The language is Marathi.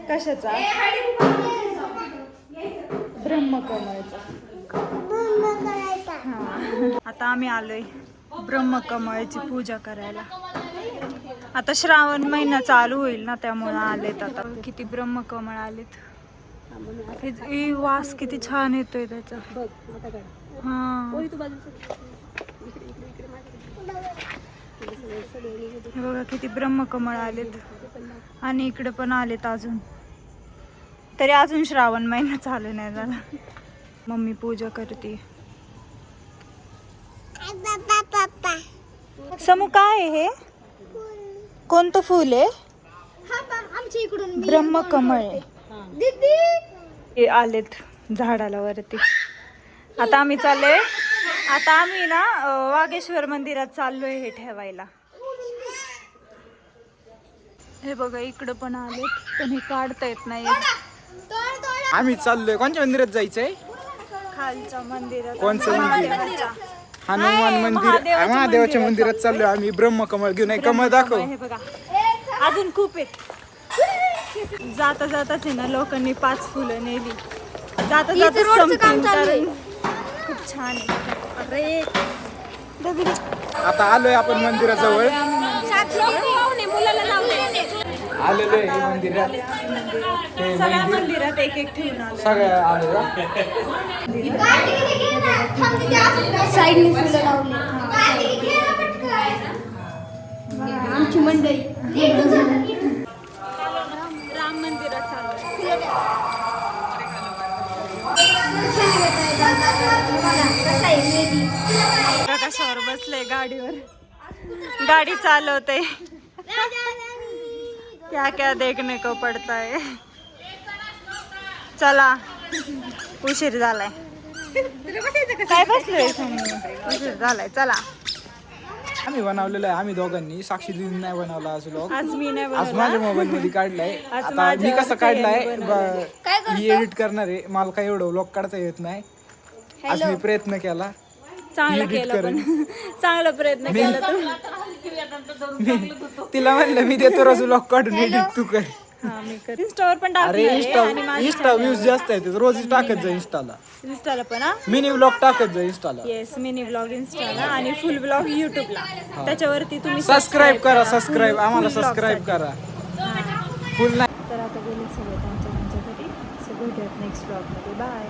कशाचा? ब्रह्मकमळचा. आता आम्ही आलोय ब्रह्मकमळची पूजा करायला. आता श्रावण महिना चालू होईल ना, त्यामुळे आलेत. आता किती ब्रह्मकमळ आलेत. वास किती छान येतोय त्याचा. हा हे बघा किती ब्रह्मकमळ आलेत. आणि इकडे पण आलेत अजून. तरी अजून श्रावण महिना चालू नाही झाला. मम्मी पूजा करते. समू काय आहे हे? कोणतं फूल आहे? आमच्या इकडून ब्रह्मकमळ आहे. हे आलेत झाडाला वरती. आता आम्ही चाललोय. आता आम्ही ना वागेश्वर मंदिरात चाललोय हे ठेवायला. हे बघा इकडं पण आलेत, पण हे काढता येत नाही. आम्ही चाललोय. कोणत्या मंदिरात जायचंय? खालच्या मंदिरात. कोणचं मंदिर? हनुमान मंदिर. महादेवाच्या मंदिरात चाललोय आम्ही. ब्रह्मकमळ घेऊन. कमळ दाखव. हे बघा अजून खूप आहेत. जाता जाताच आहे ना लोकांनी 5 फुलं नेली. जाता जाता संपतील. खूप छान आहे. अरे आता आलोय आपण मंदिराजवळ. आलेलो आहे मंदिरात. सगळ्या मंदिरात एक एक ठेवून आलो. सगळ्या आलो का? साईडने फुलं लावली. आमची मंडई राम मंदिरात चालू. कशावर बसले? गाडीवर. गाडी चालवते. क्या क्या देखने को पड़ता है. चला उशीर झालाय. काय बसलोय तुम्ही? उशीर झालाय. चला. आम्ही बनवलेलं आहे. आम्ही दोघांनी. साक्षी दिदी नाही बनवला आज व्लॉग. आज मी नाही आज माझ्या मोबाईल मध्ये काढलाय. आता मी कसं काढलाय ही एडिट करणार आहे. मला काय एवढं व्लॉग काढता येत नाही. आज मी प्रयत्न केला. चांगला केला पण. चांगला प्रयत्न केला तू. तिला म्हणलं मी देतो रोज व्लॉग काढून एडिट तू कर. हा मी कर. इंस्टावर पण अरे टाकणार. इंस्टा व्ह्यूज जास्त आहेत. रोज टाकत जा इंस्टाला. इंस्टाला पण. हा मिनी व्लॉग टाकत जा इंस्टाला. येस मिनी व्लॉग इंस्टाला आणि फुल व्लॉग युट्यूबला. त्याच्यावरती तुम्ही सबस्क्राईब करा. सबस्क्राईब आम्हाला सबस्क्राईब करा. फुल नाही. तर आता गेले सगळे त्यांच्या घरी. सो भेटूयात नेक्स्ट व्लॉगमध्ये. बाय.